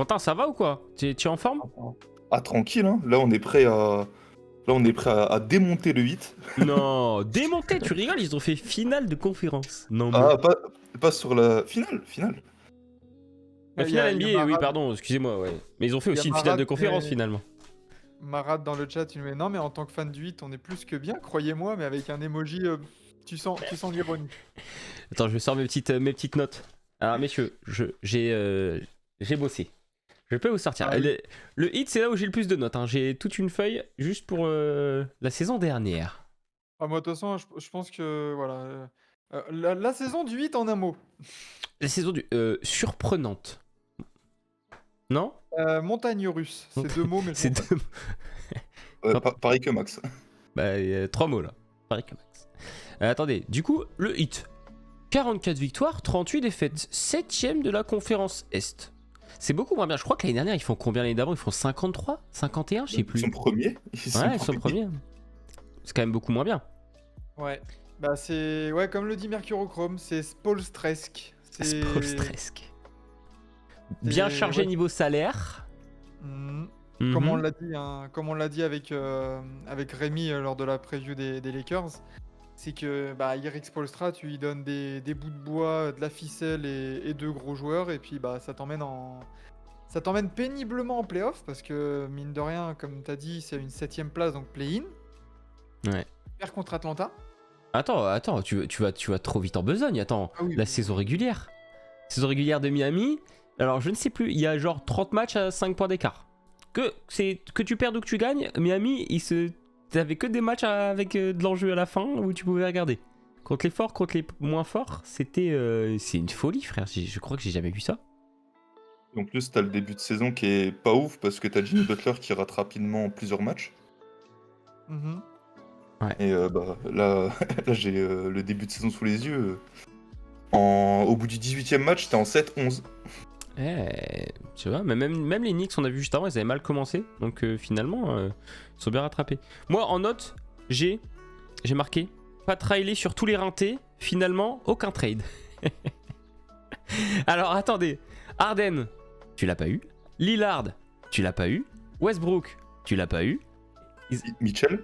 Quentin, ça va ou quoi? Tu es en forme? Ah, tranquille, hein. Là, on est prêt à démonter le 8. Non, démonté, tu rigoles, ils ont fait finale de conférence. Non mais... Ah, pas sur la finale. La Il y a, finale il y a NBA, oui, Marad, pardon, excusez-moi, ouais. Mais ils ont fait il y a aussi une finale de Marad conférence finalement. Marad dans le chat, il me met non, mais en tant que fan du 8, on est plus que bien, croyez-moi, mais avec un emoji, tu sens l'ironie. Attends, je sors mes petites notes. Alors messieurs, j'ai bossé. Je peux vous sortir. Ah oui. Le hit, c'est là où j'ai le plus de notes, hein. J'ai toute une feuille juste pour la saison dernière. Ah, moi, de toute façon, je pense que voilà. La saison du 8 en un mot. La saison surprenante. Non? Montagne russe, c'est 2 mots, mais je C'est m'en passe. deux... Pareil que Max. Bah, 3 mots là. Pareil que Max. Attendez, du coup, le hit. 44 victoires, 38 défaites. 7ème de la conférence Est. C'est beaucoup moins bien. Je crois que l'année dernière, ils font combien l'année d'avant? Ils font 53? 51? Je sais Ils plus. sont premiers. Ouais, ils sont premiers. C'est quand même beaucoup moins bien. Ouais. Bah, c'est. Ouais, comme le dit Mercurochrome, c'est Spolstresque. Spolstresque. Bien chargé Ouais. niveau salaire. Mhm. Mhm. Comme on l'a dit, hein, comme on l'a dit avec Rémi lors de la preview des Lakers, c'est que bah, Eric Spoelstra, tu lui donnes des bouts de bois, de la ficelle et 2 gros joueurs, et puis bah, ça t'emmène péniblement en playoff, parce que mine de rien, comme tu as dit, c'est une 7ème place, donc play-in. Ouais. Perd contre Atlanta. Attends, tu vas trop vite en besogne. Attends, Ah oui, la oui. saison régulière. Saison régulière de Miami. Alors, je ne sais plus, il y a genre 30 matchs à 5 points d'écart. Que tu perdes ou que tu gagnes, Miami, t'avais que des matchs avec de l'enjeu à la fin où tu pouvais regarder. Contre les forts, contre les moins forts, c'est une folie, frère. Je crois que j'ai jamais vu ça. En plus, t'as le début de saison qui est pas ouf parce que t'as Jimmy Butler qui rate rapidement plusieurs matchs. Mhm. Et bah là, là j'ai le début de saison sous les yeux. Au bout du 18e match, t'es en 7-11. Tu vois, mais même les Knicks, on a vu juste avant, ils avaient mal commencé. Donc finalement, ils sont bien rattrapés. Moi, en note, j'ai marqué pas Riley sur tous les rintés. Finalement, aucun trade. Alors attendez, Harden, tu l'as pas eu. Lillard, tu l'as pas eu. Westbrook, tu l'as pas eu. Mitchell.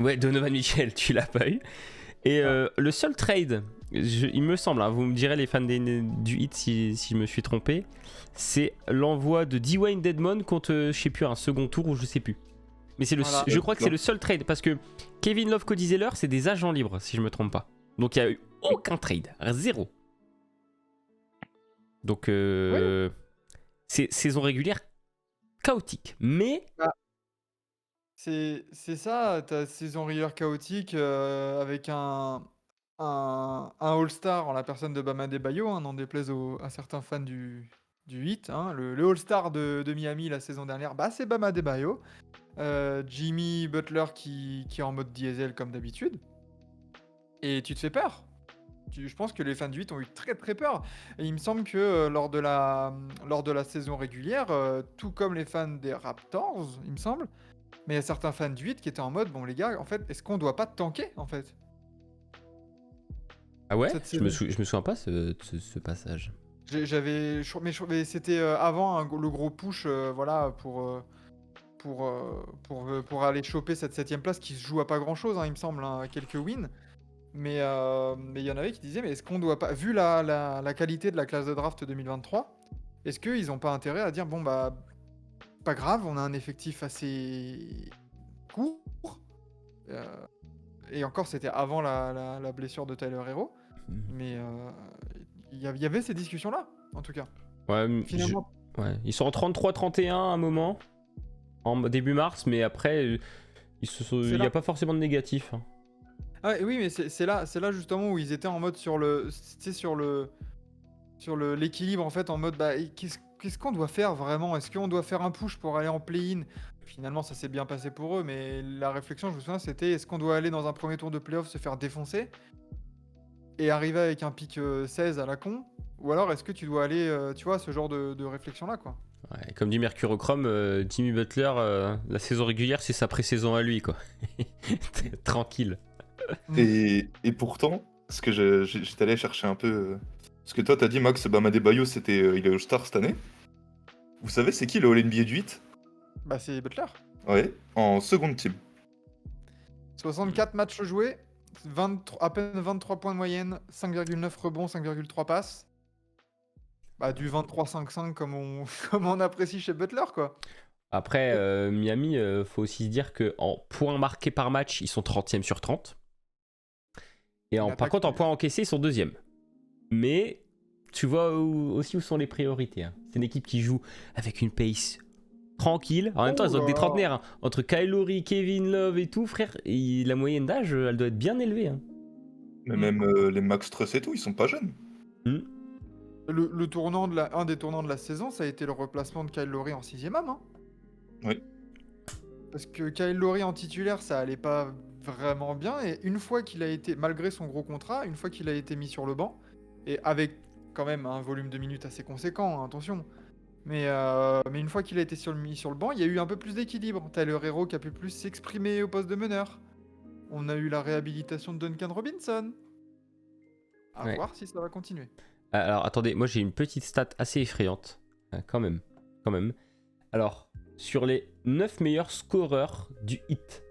Ouais, Donovan Mitchell, tu l'as pas eu. Et le seul trade, il me semble, hein, vous me direz les fans du hit si je me suis trompé, c'est l'envoi de Dwayne Dedmon contre, je sais plus, un second tour ou je sais plus. Mais Voilà. je crois que c'est le seul trade parce que Kevin Love, Cody Zeller, c'est des agents libres si je me trompe pas. Donc il y a eu aucun trade, zéro. Donc c'est saison régulière chaotique, mais C'est ça, ta saison régulière chaotique avec un All-Star en la personne de Bam Adebayo, hein, n'en déplaise à certains fans du Heat, hein. Le All-Star de Miami la saison dernière, bah, c'est Bam Adebayo. Jimmy Butler qui est en mode diesel comme d'habitude. Et tu te fais peur. Je pense que les fans du 8 ont eu très très peur. Et il me semble que lors de la saison régulière, tout comme les fans des Raptors, il me semble, mais il y a certains fans du 8 qui étaient en mode, bon les gars, en fait, est-ce qu'on doit pas tanker en fait ah ouais, cette je me saison? souviens pas de ce passage. Mais c'était avant le gros push, voilà, pour aller choper cette 7ème place qui se joue à pas grand chose, il me semble, hein, à quelques wins. Mais il y en avait qui disaient, mais est-ce qu'on doit pas, vu la qualité de la classe de draft 2023, est-ce qu'ils ont pas intérêt à dire, bon bah, pas grave, on a un effectif assez court, euh, et encore c'était avant la blessure de Tyler Hero, mais il y avait ces discussions-là, en tout cas. Ouais, Finalement, ouais, ils sont en 33-31 à un moment, en début mars, mais après, il n'y a pas forcément de négatif. Hein. ah, et oui, mais c'est là justement où ils étaient en mode sur l'équilibre, en fait, en mode bah, qu'est-ce qu'on doit faire vraiment? Est-ce qu'on doit faire un push pour aller en play-in? Finalement, ça s'est bien passé pour eux, mais la réflexion, je me souviens, c'était est-ce qu'on doit aller dans un premier tour de playoff se faire défoncer et arriver avec un pick 16 à la con? Ou alors est-ce que tu dois aller, tu vois, ce genre de réflexion-là, quoi? Ouais, comme dit Mercurochrome, Jimmy Butler, la saison régulière, c'est sa pré-saison à lui, quoi. Tranquille. Et pourtant, parce que j'étais allé chercher un peu. Parce que toi, t'as dit, Max, Bam Adebayo, il est All-Star cette année. Vous savez, c'est qui le All-NBA du 8? Bah, c'est Butler. Ouais, en seconde team. 64 matchs joués, à peine 23 points de moyenne, 5,9 rebonds, 5,3 passes. Bah, du 23-5-5 comme on apprécie chez Butler, quoi. Après, Miami, faut aussi se dire qu'en points marqués par match, ils sont 30e sur 30. Et par contre, en points encaissés, ils sont 2e. Mais tu vois aussi où sont les priorités. Hein. C'est une équipe qui joue avec une pace tranquille. En même temps, ils ont des trentenaires. Hein. Entre Kyle Lowry, Kevin Love et tout, frère, et la moyenne d'âge, elle doit être bien élevée. Hein. Mais même les Max Truss et tout, ils sont pas jeunes. Le tournant un des tournants de la saison, ça a été le replacement de Kyle Lowry en 6e homme. Hein. Oui. Parce que Kyle Lowry en titulaire, ça allait pas vraiment bien. Et une fois qu'il a été, malgré son gros contrat, une fois qu'il a été mis sur le banc, et avec quand même un volume de minutes assez conséquent, hein, attention. Mais une fois qu'il a été mis sur le banc, il y a eu un peu plus d'équilibre. Tyler Hero qui a pu plus s'exprimer au poste de meneur. On a eu la réhabilitation de Duncan Robinson. À voir si ça va continuer. Alors attendez, moi j'ai une petite stat assez effrayante. Quand même. Alors, sur les 9 meilleurs scoreurs du hit,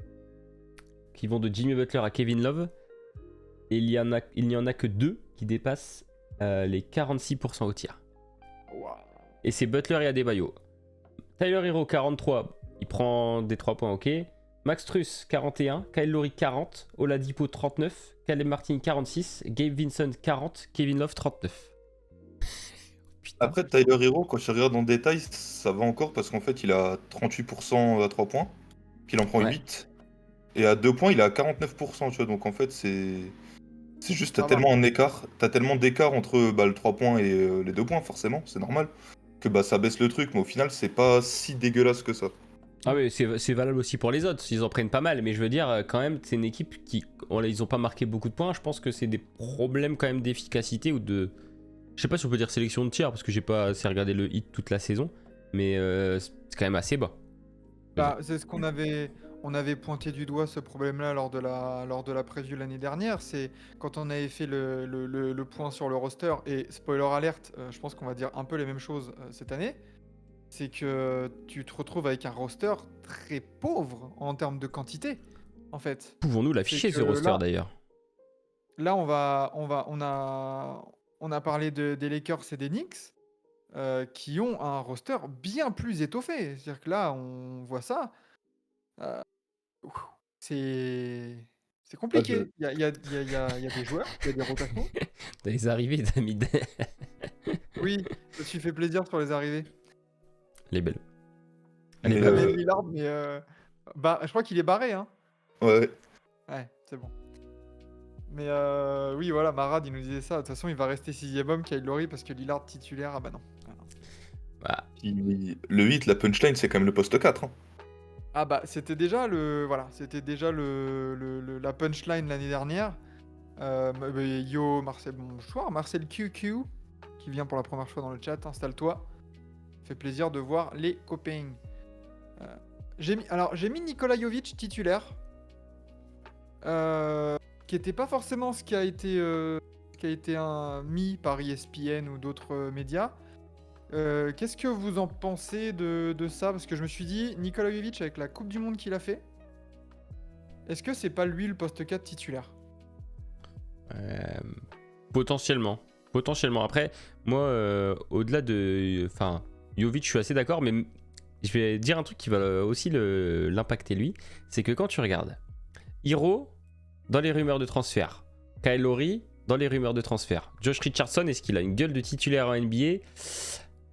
qui vont de Jimmy Butler à Kevin Love, il n'y en a que 2 qui dépassent les 46% au tir. Wow. Et c'est Butler et Adebayo. Tyler Hero 43, il prend des 3 points, ok. Max Truss 41, Kyle Lowry 40, Oladipo 39, Caleb Martin 46, Gabe Vincent 40, Kevin Love 39. Putain. Après, Tyler Hero, quand je regarde en détail, ça va encore parce qu'en fait, il a 38% à 3 points, puis il en prend 8. Et à 2 points, il est à 49%, tu vois. Donc en fait, c'est juste, t'as tellement un écart, t'as tellement d'écart entre le 3 points et les 2 points, forcément, c'est normal, que ça baisse le truc, mais au final, c'est pas si dégueulasse que ça. Ah oui, c'est valable aussi pour les autres, ils en prennent pas mal, mais je veux dire, quand même, c'est une équipe qui, ils ont pas marqué beaucoup de points, je pense que c'est des problèmes quand même d'efficacité ou de... Je sais pas si on peut dire sélection de tir, parce que j'ai pas assez regardé le hit toute la saison, mais c'est quand même assez bas. Bah, c'est ce qu'on avait pointé du doigt, ce problème-là, lors de la preview l'année dernière. C'est quand on avait fait le point sur le roster, et spoiler alerte, je pense qu'on va dire un peu les mêmes choses cette année. C'est que tu te retrouves avec un roster très pauvre en termes de quantité, en fait. Pouvons-nous l'afficher, ce roster, d'ailleurs? Là, on a parlé des Lakers et des Knicks, qui ont un roster bien plus étoffé. C'est-à-dire que là, on voit ça. C'est compliqué. Il y a des joueurs, il y a des rotations. T'as les arrivées, t'as mis... Oui, je me suis fait plaisir sur les arrivées. Les belles. Elle est pas belle, Lillard, mais je crois qu'il est barré, hein. Ouais. Ouais, c'est bon. Mais oui, voilà, Marad, il nous disait ça. De toute façon, il va rester 6ème homme, Kyle Lowry, parce que Lillard titulaire, ah bah non. Bah. Le 8, la punchline, c'est quand même le poste 4. Hein. Ah bah, c'était déjà la punchline l'année dernière. Yo, Marcel, bonsoir, Marcel QQ, qui vient pour la première fois dans le chat, installe-toi. Fait plaisir de voir les copains. J'ai mis Nikola Jovic titulaire, qui était pas forcément ce qui a été mis par ESPN ou d'autres médias. Qu'est-ce que vous en pensez de ça? Parce que je me suis dit, Nikola Jovic, avec la Coupe du Monde qu'il a fait, est-ce que c'est pas lui le poste 4 titulaire? Potentiellement. Après, moi, au-delà de... Enfin, Jovic, je suis assez d'accord, mais je vais dire un truc qui va aussi l'impacter lui. C'est que quand tu regardes, Hero, dans les rumeurs de transfert. Kyle Lowry, dans les rumeurs de transfert. Josh Richardson, est-ce qu'il a une gueule de titulaire en NBA?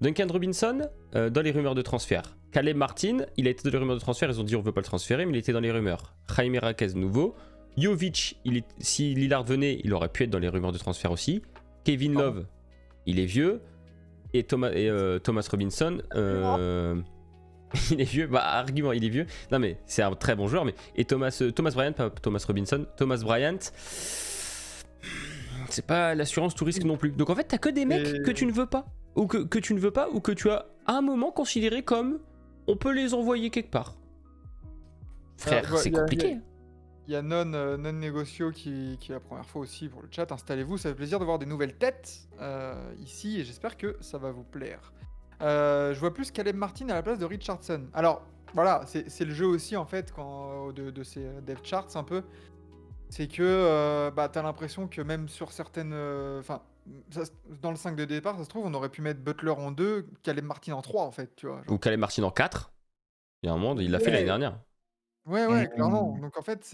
Duncan Robinson, dans les rumeurs de transfert. Caleb Martin, il a été dans les rumeurs de transfert, ils ont dit on veut pas le transférer, mais il était dans les rumeurs. Jaime Raquez, nouveau. Jovic, si Lillard venait, il aurait pu être dans les rumeurs de transfert aussi. Kevin Love, il est vieux. Et Thomas Robinson, il est vieux. Bah, argument, il est vieux. Non, mais c'est un très bon joueur. Mais... Et Thomas Bryant, pas Thomas Robinson. Thomas Bryant, c'est pas l'assurance tout risque non plus. Donc en fait, t'as que des mecs que tu ne veux pas. Ou que tu ne veux pas, ou que tu as à un moment considéré comme on peut les envoyer quelque part. Frère, c'est compliqué. Il y a Non Negocio qui est la première fois aussi pour le chat. Installez-vous, ça fait plaisir de voir des nouvelles têtes ici et j'espère que ça va vous plaire. Je vois plus Caleb Martin à la place de Richardson. Alors, voilà, c'est le jeu aussi, en fait, de ces dev charts un peu. C'est que bah, t'as l'impression que même sur certaines. Enfin, dans le 5 de départ, ça se trouve, on aurait pu mettre Butler en 2, Caleb Martin en 3, en fait, tu vois. Ou Genre. Caleb Martin en 4. Il y a un monde, il l'a fait l'année Ouais, dernière. ouais, clairement. Mmh. Donc, en fait,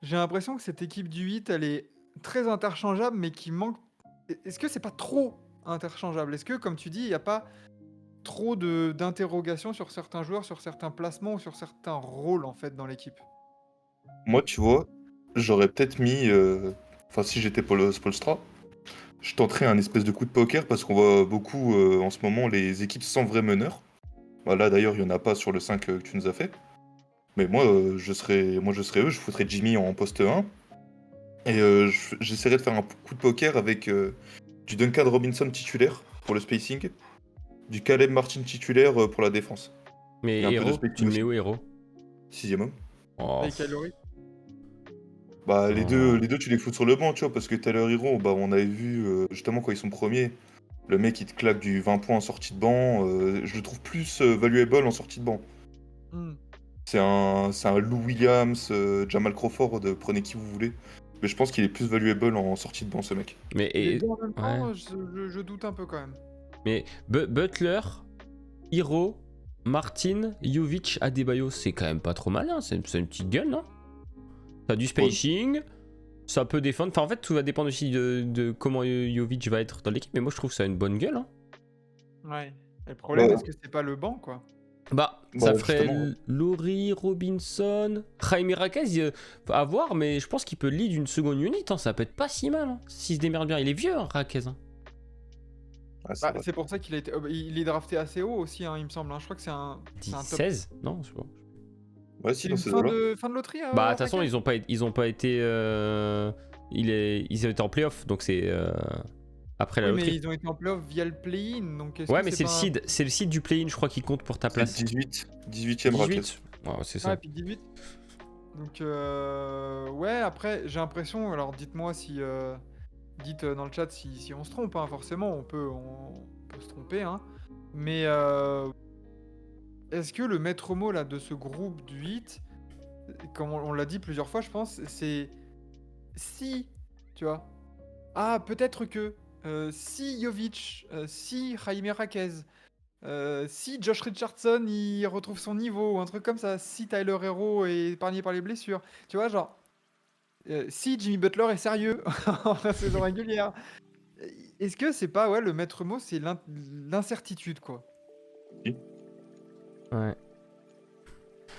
j'ai l'impression que cette équipe du 8, elle est très interchangeable, mais qui manque. Est-ce que c'est pas trop interchangeable? Est-ce que, comme tu dis, il n'y a pas trop d'interrogations sur certains joueurs, sur certains placements ou sur certains rôles, en fait, dans l'équipe? Moi, tu vois, j'aurais peut-être mis. Enfin, si j'étais Paul Spoelstra, je tenterais un espèce de coup de poker parce qu'on voit beaucoup en ce moment les équipes sans vrai meneur. Bah, là, d'ailleurs, il n'y en a pas sur le 5 que tu nous as fait. Mais moi, je serais eux, je foutrais Jimmy en poste 1. Et j'essaierais de faire un coup de poker avec du Duncan Robinson titulaire pour le spacing, du Caleb Martin titulaire pour la défense. Mais Et un peu de Hero, tu spacing le mets aussi. où Hero? 6e homme. Oh, Avec Kylori? Bah, oh. les deux, tu les fous sur le banc, tu vois, parce que Tyler Hero, bah, on avait vu justement quand ils sont premiers, le mec il te claque du 20 points en sortie de banc. Je le trouve plus valuable en sortie de banc. Hmm. C'est un Lou Williams, Jamal Crawford, prenez qui vous voulez. Mais je pense qu'il est plus valuable en sortie de banc, ce mec. Mais, Les deux en même ouais. temps, je doute un peu quand même. Mais Butler, Hero, Martin, Jovic, Adebayo, c'est quand même pas trop mal, hein. C'est une petite gueule, non? T'as du spacing, ça peut défendre. Enfin, en fait, tout va dépendre aussi de comment Jovic va être dans l'équipe, mais moi je trouve que ça a une bonne gueule, hein. Ouais. Et le problème, Ouais. est-ce que c'est pas le banc, quoi? Bah, ça Bah, ferait justement, ouais. Laurie, Robinson, Jaime Raquez, à voir, mais je pense qu'il peut lead une seconde unit, hein. Ça peut être pas si mal, hein, s'il se démerde bien. Il est vieux, hein, Raquez, hein. Ouais, c'est Bah, vrai. c'est pour ça qu'il a été. Il est drafté assez haut aussi, hein, il me semble. Hein. Je crois que c'est un top. 16? Non, je sais pas. Ouais, C'est si, dans une ces fin eaux-là. de loterie, Bah, de toute façon, Raquel. ils ont pas été. Ils ont été en playoff, donc c'est après la Oui, mais loterie. ils ont été en playoff via le play-in, donc est-ce Ouais, que mais c'est c'est le pas seed. C'est le seed du play-in, je crois, qui compte pour ta C'est place. 18e Raquez. 18. Ouais, c'est Ouais, ça. puis 18. Donc, ouais, après, j'ai l'impression. Alors, dites-moi si. Dites dans le chat si on se trompe, hein, forcément, on peut se tromper, hein. Mais est-ce que le maître mot là, de ce groupe du 8, comme on l'a dit plusieurs fois, je pense, c'est si, tu vois. Ah, peut-être que si Jovic, si Jaime Raquez, si Josh Richardson il retrouve son niveau, ou un truc comme ça, si Tyler Hero est épargné par les blessures, tu vois, genre, si Jimmy Butler est sérieux en saison régulière. Est-ce que c'est pas, ouais, le maître mot, c'est l'incertitude, quoi. Si. Ouais.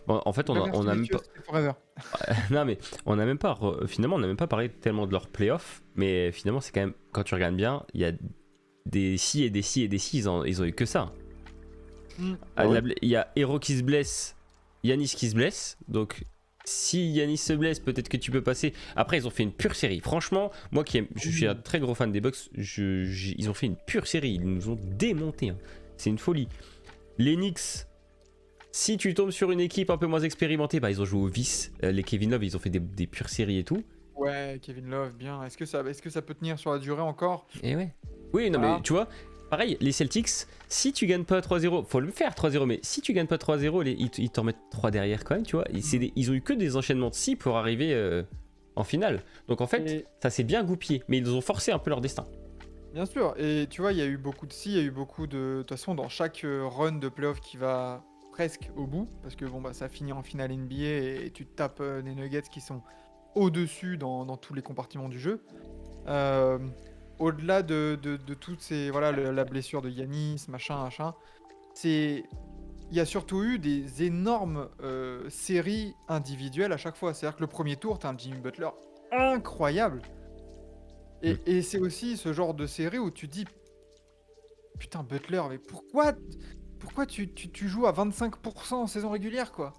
Bon, en fait, Bah, on merci a les même tuyaux, pas. c'était forever. Non, mais on a même pas. Finalement, on a même pas parlé tellement de leur playoff. Mais finalement, c'est quand même. Quand tu regardes bien, il y a des si et des si et des si. Ils ont eu que ça. Mm. Ah ouais. Il y a Hero qui se blesse, Yanis qui se blesse. Donc, si Yanis se blesse, peut-être que tu peux passer. Après, ils ont fait une pure série. Franchement, moi je suis un très gros fan des Bucks. Ils ont fait une pure série. Ils nous ont démonté, hein. C'est une folie. Les Knicks, si tu tombes sur une équipe un peu moins expérimentée, bah, ils ont joué au vice. Les Kevin Love, ils ont fait des pures séries et tout. Ouais, Kevin Love, bien. Est-ce que ça peut tenir sur la durée encore? Et ouais. Oui, non, Voilà. mais tu vois, pareil, les Celtics, si tu gagnes pas 3-0, faut le faire 3-0, mais si tu gagnes pas 3-0, ils t'en mettent 3 derrière quand même, tu vois. Ils ont eu que des enchaînements de 6 pour arriver en finale. Donc en fait, Et ça s'est bien goupillé, mais ils ont forcé un peu leur destin. bien sûr, et tu vois, il y a eu beaucoup de si, il y a eu beaucoup de toute façon, dans chaque run de playoff qui va presque au bout, parce que bon, bah, ça finit en finale NBA et tu te tapes des Nuggets qui sont au-dessus dans tous les compartiments du jeu. Euh, Au-delà de toutes ces, voilà, la blessure de Yanis, machin, il y a surtout eu des énormes séries individuelles à chaque fois. C'est-à-dire que le premier tour, t'as un Jimmy Butler incroyable. Et c'est aussi ce genre de série où tu dis, putain, Butler, mais pourquoi tu joues à 25% en saison régulière, quoi?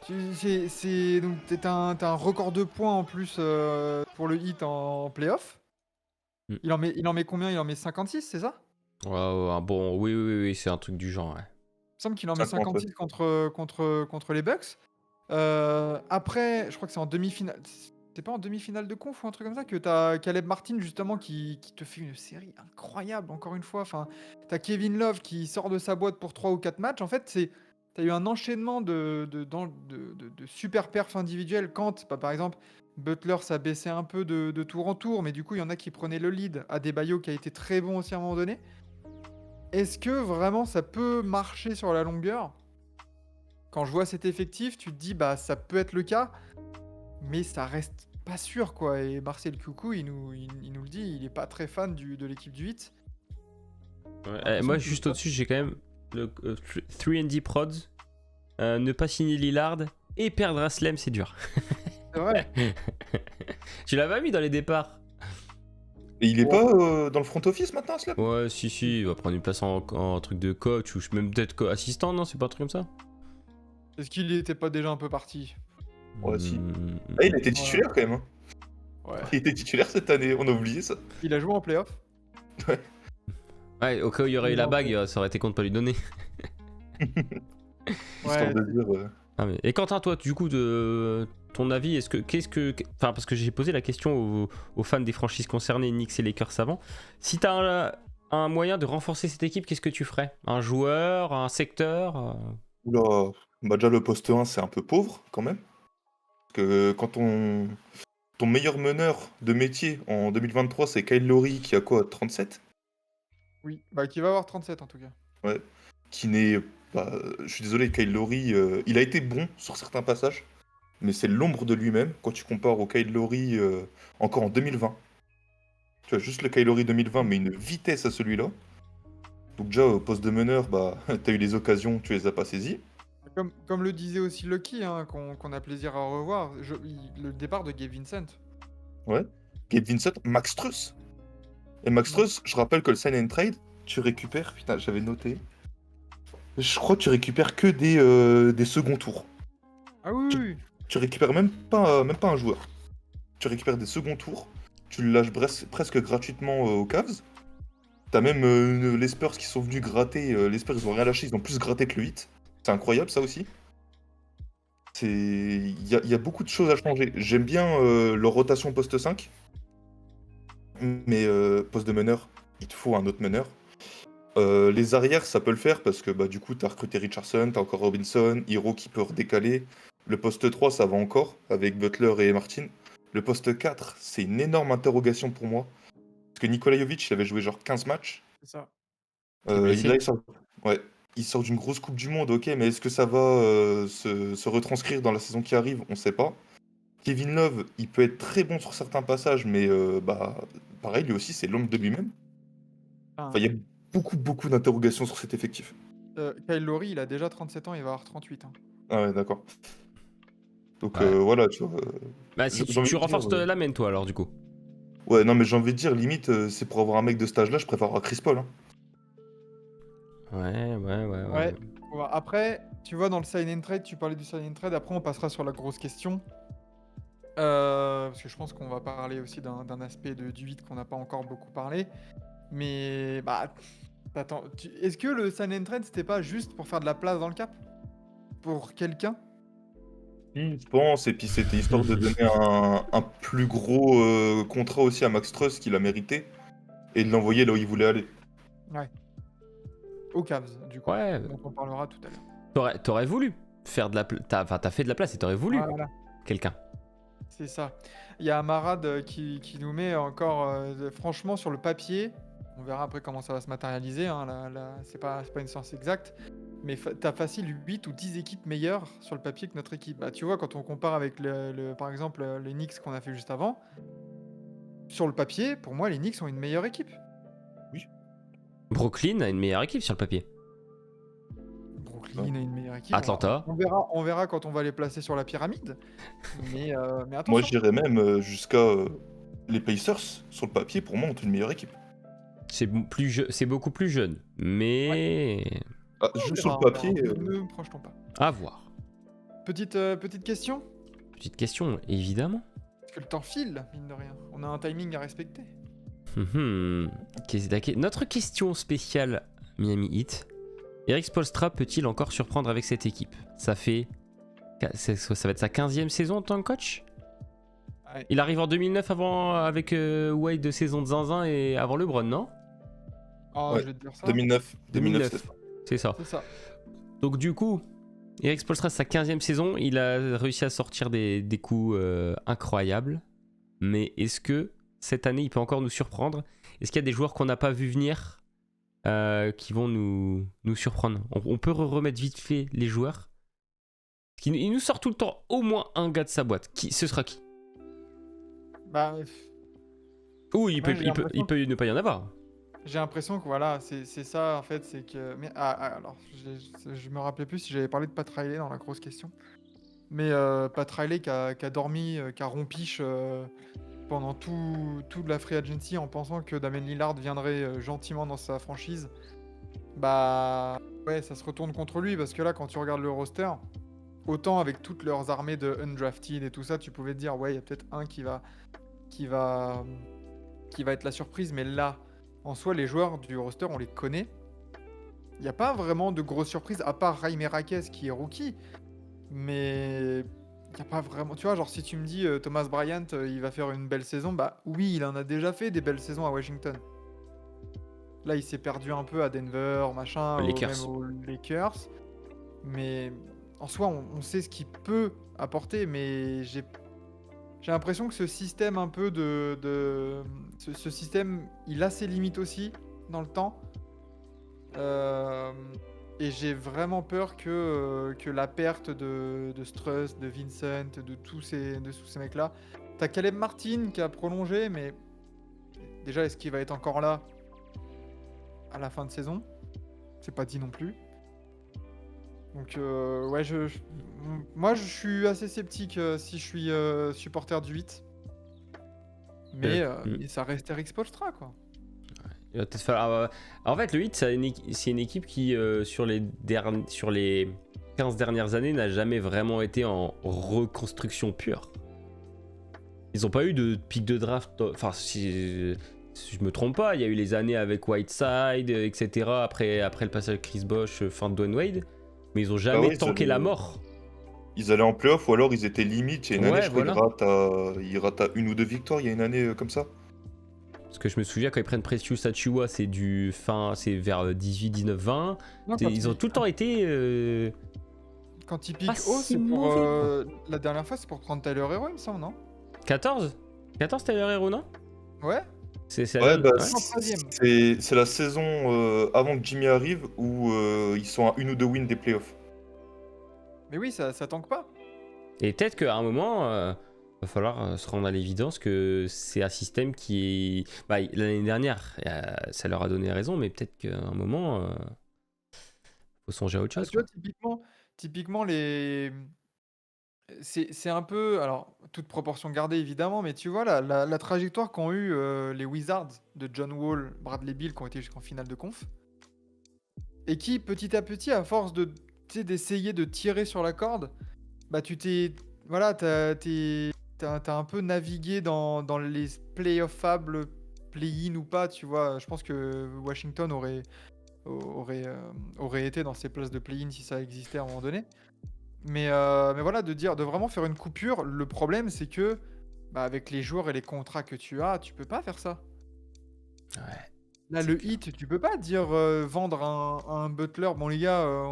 Donc t'as un record de points en plus pour le hit en playoff. Mm. Il en met combien? Il en met 56, c'est ça? Ouais, ouais, bon, oui, c'est un truc du genre, ouais. Il me semble qu'il en met 50, ouais. 56 contre les Bucks. Après, je crois que c'est en demi-finale. c'est pas en demi-finale de conf ou un truc comme ça que t'as Caleb Martin justement qui te fait une série incroyable encore une fois. Enfin, t'as Kevin Love qui sort de sa boîte pour 3 ou 4 matchs. En fait, t'as eu un enchaînement de super perfs individuels quand, bah, par exemple, Butler, ça baissait un peu de tour en tour, mais du coup, il y en a qui prenaient le lead. Adebayo qui a été très bon aussi à un moment donné. Est-ce que vraiment ça peut marcher sur la longueur? Quand je vois cet effectif, tu te dis, bah ça peut être le cas, mais ça reste pas sûr, quoi. Et Marcel Coucou, il nous le dit, il est pas très fan de l'équipe du 8. Moi, juste au-dessus, j'ai quand même le 3&D Prods. Ne pas signer Lillard et perdre Aslem, c'est dur. C'est vrai. Tu l'as pas mis dans les départs? Et il est pas dans le front office maintenant, Slap? Ouais, si, il va prendre une place en truc de coach ou même peut-être assistant, non? C'est pas un truc comme ça? Est-ce qu'il était pas déjà un peu parti? Ouais, si. Ah, il était titulaire quand même. Hein. Ouais. Il était titulaire cette année, on a oublié ça. Il a joué en playoff. Ouais, au cas où il y aurait eu la bague, ça aurait été con de pas lui donner. Histoire de dire. Ah, mais... Et Quentin, toi, du coup, de ton avis, enfin, parce que j'ai posé la question aux fans des franchises concernées, Knicks et Lakers avant. Si t'as un moyen de renforcer cette équipe, qu'est-ce que tu ferais? Un joueur, un secteur? Oula, bah déjà le poste 1 c'est un peu pauvre quand même. Parce que quand ton meilleur meneur de métier en 2023 c'est Kyle Lowry qui a quoi, 37? Oui, bah qui va avoir 37 en tout cas. Ouais. Qui n'est. Bah, je suis désolé, Kyle Lowry, il a été bon sur certains passages, mais c'est l'ombre de lui-même quand tu compares au Kyle Lowry encore en 2020. Tu vois, juste le Kyle Lowry 2020, mais une vitesse à celui-là. Donc déjà, au poste de meneur, bah, t'as eu les occasions, tu les as pas saisies. Comme le disait aussi Lucky, hein, qu'on a plaisir à revoir, le départ de Gabe Vincent. Ouais. Gabe Vincent, Max Strus. Et Max Strus, je rappelle que le sign and trade, tu récupères, putain, j'avais noté. Je crois que tu récupères que des seconds tours. Ah oui, oui. Tu récupères même pas un joueur. Tu récupères des seconds tours, tu le lâches presque gratuitement aux Cavs. T'as même les Spurs qui sont venus gratter. Les Spurs, ils ont rien lâché, ils ont plus gratté que le 8. C'est incroyable, ça aussi. Il y a beaucoup de choses à changer. J'aime bien leur rotation poste 5. Mais poste de meneur, il te faut un autre meneur. Les arrières, ça peut le faire parce que bah, du coup, t'as recruté Richardson, t'as encore Robinson, Hero qui peut redécaler. Le poste 3, ça va encore avec Butler et Martin. Le poste 4, c'est une énorme interrogation pour moi. Parce que Nikola Jovic, il avait joué genre 15 matchs. C'est ça. Il sort d'une grosse Coupe du Monde, ok, mais est-ce que ça va se retranscrire dans la saison qui arrive? On sait pas. Kevin Love, il peut être très bon sur certains passages, mais bah, pareil, lui aussi, c'est l'ombre de lui-même. Enfin, il y a beaucoup d'interrogations sur cet effectif. Kyle Lowry, il a déjà 37 ans, il va avoir 38. Hein. Ah ouais, d'accord. Donc Ouais. voilà, tu vois. Bah, si tu renforces la main, toi, alors, du coup. Ouais, non, mais j'ai envie de dire, limite, c'est pour avoir un mec de cet âge-là, je préfère avoir Chris Paul. Hein. Ouais. Après, tu vois, dans le sign and trade, tu parlais du sign and trade, après on passera sur la grosse question. Parce que je pense qu'on va parler aussi d'un aspect du 8 qu'on n'a pas encore beaucoup parlé. Mais, bah, attends, est-ce que le sign and trade, c'était pas juste pour faire de la place dans le cap? Pour quelqu'un? Je pense, et puis c'était histoire de donner un plus gros contrat aussi à Max Strus qu'il a mérité, et de l'envoyer là où il voulait aller. Ouais. Aux Cavs, du coup. Ouais. Donc on parlera tout à l'heure. T'aurais voulu faire de la place. T'as fait de la place et t'aurais voulu Voilà. quelqu'un. C'est ça. Il y a Amarad qui nous met encore, franchement, sur le papier. On verra après comment ça va se matérialiser. Hein, c'est pas une science exacte. Mais t'as facile 8 ou 10 équipes meilleures sur le papier que notre équipe. Bah, tu vois, quand on compare avec, par exemple, les Knicks qu'on a fait juste avant, sur le papier, pour moi, les Knicks ont une meilleure équipe. Brooklyn a une meilleure équipe sur le papier. Brooklyn a une meilleure équipe. Atlanta. On verra quand on va les placer sur la pyramide. Mais attention. Moi, je dirais même jusqu'à les Pacers, sur le papier, pour moi, ont une meilleure équipe. C'est beaucoup plus jeune, mais Ah, juste sur le papier. Ne projetons pas. à voir. Petite question. Petite question, évidemment. Parce que le temps file, mine de rien. On a un timing à respecter. Notre question spéciale Miami Heat. Eric Spoelstra peut-il encore surprendre avec cette équipe? Ça va être sa 15e saison en tant que coach? Ouais. Il arrive en 2009 avec Wade de saison de zinzin et avant LeBron, non? Ah, Ouais. je vais te dire ça. 2009, 2009, c'est 2009, ça. c'est ça. C'est ça. Donc du coup, Eric Spoelstra, sa 15e saison, il a réussi à sortir des coups incroyables. Mais est-ce que cette année, il peut encore nous surprendre? Est-ce qu'il y a des joueurs qu'on n'a pas vu venir qui vont nous surprendre? On peut remettre vite fait les joueurs. Il nous sort tout le temps au moins un gars de sa boîte. Ce sera qui? Bah, Ou il peut, j'ai il peut, l'impression il peut ne pas y en avoir. j'ai l'impression que voilà, c'est ça en fait, c'est que. Mais alors, je me rappelais plus si j'avais parlé de Pat Riley dans la grosse question. Mais Pat Riley qui a dormi, qui a rompiche pendant toute la free agency en pensant que Damian Lillard viendrait gentiment dans sa franchise. Bah ouais, ça se retourne contre lui parce que là, quand tu regardes le roster, autant avec toutes leurs armées de undrafted et tout ça, tu pouvais te dire ouais, il y a peut-être un qui va être la surprise, mais là, en soi, les joueurs du roster, on les connaît. Il n'y a pas vraiment de grosses surprises, à part Jaime Raquez qui est rookie. Mais il n'y a pas vraiment. Tu vois, genre, si tu me dis Thomas Bryant, il va faire une belle saison, bah oui, il en a déjà fait des belles saisons à Washington. Là, il s'est perdu un peu à Denver, machin, Lakers. même aux Lakers. Mais en soi, on sait ce qu'il peut apporter, mais j'ai l'impression que ce système un peu ce système, il a ses limites aussi dans le temps. Et j'ai vraiment peur que la perte de Struss, de Vincent, de tous ces mecs-là. T'as Caleb Martin qui a prolongé, mais déjà, est-ce qu'il va être encore là à la fin de saison? C'est pas dit non plus. Donc, ouais, moi, je suis assez sceptique si je suis supporter du 8. Mais ça reste Eric Spoelstra, quoi. Il va peut-être falloir. En fait, le 8, c'est une équipe qui, sur les 15 dernières années, n'a jamais vraiment été en reconstruction pure. Ils n'ont pas eu de pic de draft. Enfin, si je me trompe pas, il y a eu les années avec Whiteside, etc. Après le passage de Chris Bosh, fin de Dwayne Wade. Mais ils n'ont jamais tanké la mort. Ils allaient en playoff ou alors ils étaient limite. Il y a une année, je crois, voilà. ils ratent à 1 ou 2 victoires. Il y a une année comme ça. Parce que je me souviens quand ils prennent Precious Achiuwa, c'est vers 18, 19, 20. Non, Ils ont tout le temps été. Quand ils piquent pas haut, si c'est pour. mauvais, La dernière fois, c'est pour prendre Tyler Hero, il me semble, non? 14 Tyler Hero, non? Ouais. Ouais, bah, Ouais. c'est la saison avant que Jimmy arrive où ils sont à 1 ou 2 wins des playoffs. Mais oui, ça tanque pas. Et peut-être qu'à un moment, va falloir se rendre à l'évidence que c'est un système qui est. Bah, l'année dernière, ça leur a donné raison, mais peut-être qu'à un moment, faut songer à autre chose. Tu vois, typiquement les. C'est un peu, alors, toute proportion gardée évidemment, mais tu vois la trajectoire qu'ont eu les Wizards de John Wall, Bradley Beal qui ont été jusqu'en finale de conf, et qui petit à petit, à force d'essayer de tirer sur la corde, bah voilà, t'as un peu navigué dans les playoffables, play-in ou pas, tu vois. Je pense que Washington aurait été dans ces places de play-in si ça existait à un moment donné. Mais voilà, de vraiment faire une coupure, le problème c'est que bah, avec les joueurs et les contrats que tu as, tu peux pas faire ça. Ouais. Là, le hit, tu peux pas dire vendre un Butler, bon les gars,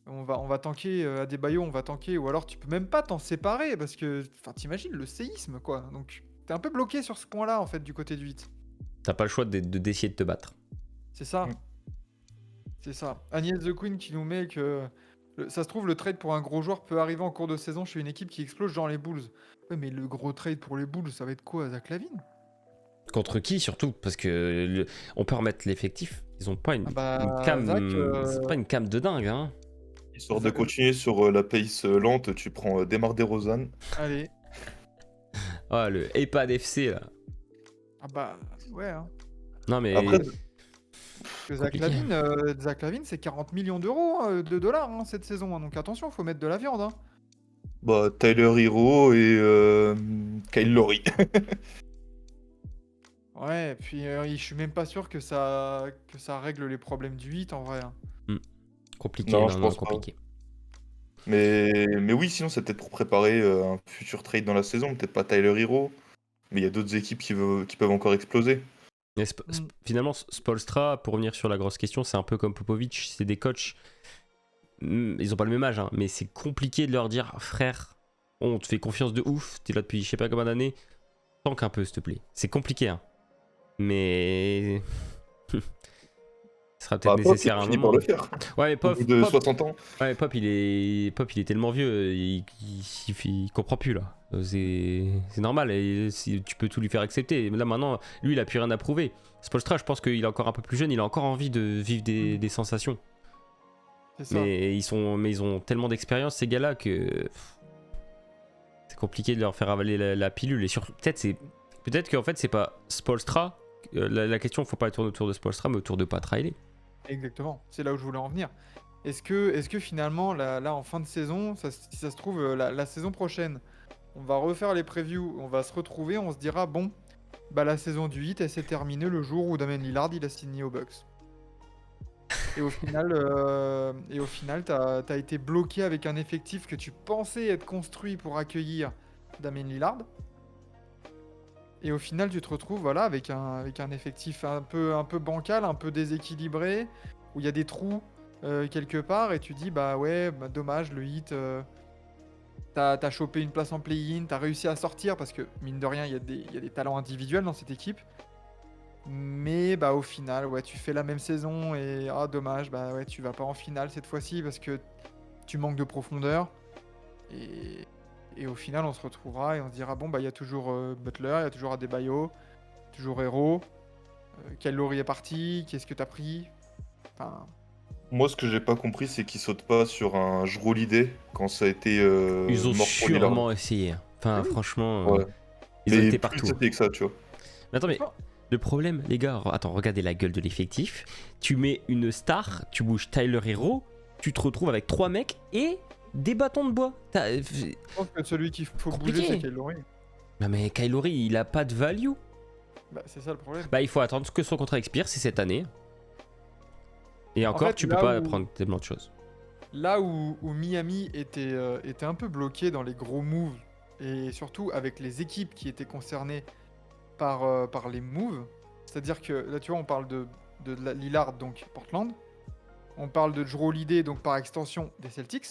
on va tanker Adebayo, on va tanker, ou alors tu peux même pas t'en séparer parce que, enfin, t'imagines le séisme quoi. Donc t'es un peu bloqué sur ce point-là en fait du côté du hit. T'as pas le choix d'essayer de te battre. C'est ça. C'est ça. Agnès The Queen qui nous met que ça se trouve, le trade pour un gros joueur peut arriver en cours de saison chez une équipe qui explose, genre les Bulls. Ouais, mais le gros trade pour les Bulls, ça va être quoi, Zach LaVine? Contre qui surtout? Parce que on peut remettre l'effectif. Ils ont pas une cam. Zach, C'est pas une cam de dingue, hein. Histoire de continuer sur la pace lente, tu prends Demar DeRozan. Allez. Ah, le EPAD FC là. Ah bah, ouais. Hein. Non mais. Après, Que Zach Lavine, c'est 40 millions d'euros, de dollars hein, cette saison. Hein. Donc attention, faut mettre de la viande. Hein. bah, Tyler Hero et Kyle Lowry. Ouais, puis je suis même pas sûr que ça règle les problèmes du 8 en vrai. Hein. Compliqué, Non, je pense compliqué. Mais oui, sinon, c'est peut-être pour préparer un futur trade dans la saison. Peut-être pas Tyler Hero, mais il y a d'autres équipes qui peuvent encore exploser. Mais finalement, Spoelstra, pour revenir sur la grosse question, c'est un peu comme Popovic, c'est des coachs, ils ont pas le même âge, hein, mais c'est compliqué de leur dire, frère, on te fait confiance de ouf, t'es là depuis je sais pas combien d'années, tank un peu s'il te plaît. C'est compliqué, hein. Mais... Ce sera peut-être Pop, il nécessaire a à un fini moment. par le faire. Ouais, mais Au Pop, bout de Pop, 60 ans. ouais, Pop, il est tellement vieux, il comprend plus là. C'est normal, et tu peux tout lui faire accepter. Mais là maintenant, lui, il a plus rien à prouver. Spoelstra, je pense qu'il est encore un peu plus jeune, il a encore envie de vivre des sensations. C'est ça. Mais ils ont tellement d'expérience ces gars-là que c'est compliqué de leur faire avaler la pilule. Et peut-être qu'en fait c'est pas Spoelstra. La question, faut pas tourner autour de Spoelstra, mais autour de Pat Riley. Exactement, c'est là où je voulais en venir. Est-ce que finalement, là, en fin de saison, si ça se trouve, la saison prochaine, on va refaire les previews, on va se retrouver, on se dira, bon, bah la saison du Heat, elle s'est terminée le jour où Damian Lillard, il a signé aux Bucks. Et au final, t'as été bloqué avec un effectif que tu pensais être construit pour accueillir Damian Lillard. Et au final, tu te retrouves voilà, avec un effectif un peu bancal, un peu déséquilibré, où il y a des trous quelque part, et tu dis, bah ouais, bah, dommage, le Heat, t'as chopé une place en play-in, t'as réussi à sortir, parce que mine de rien, il y a des talents individuels dans cette équipe. Mais bah au final, ouais, tu fais la même saison, et dommage, bah ouais, tu vas pas en finale cette fois-ci, parce que tu manques de profondeur. Et au final, on se retrouvera et on se dira, bon, bah, il y a toujours Butler, il y a toujours Adebayo, toujours Hero. Quel Laurie est parti? Qu'est-ce que t'as pris? Enfin, Moi, ce que j'ai pas compris, c'est qu'ils sautent pas sur un Jrue Holiday quand ça a été Ils ont mort pour Lillard. sûrement essayé. Enfin, oui. franchement, Ouais. ils ont Mais été plus partout. c'était que ça, tu vois. Mais attends, mais Franchement, le problème, les gars, attends, regardez la gueule de l'effectif. Tu mets une star, tu bouges Tyler Hero, tu te retrouves avec 3 mecs et des bâtons de bois. je pense que celui qu'il faut Compliqué. bouger, c'est Kyle Lowry. Non mais Kyle Lowry, il a pas de value. Bah, c'est ça le problème. Bah il faut attendre que son contrat expire, c'est cette année. Et encore, fait, tu peux là pas où- prendre tellement de choses. Là où Miami était un peu bloqué dans les gros moves, et surtout avec les équipes qui étaient concernées par les moves, c'est-à-dire que là, tu vois, on parle de Lillard, donc Portland. On parle de Jrue Holiday, donc par extension des Celtics.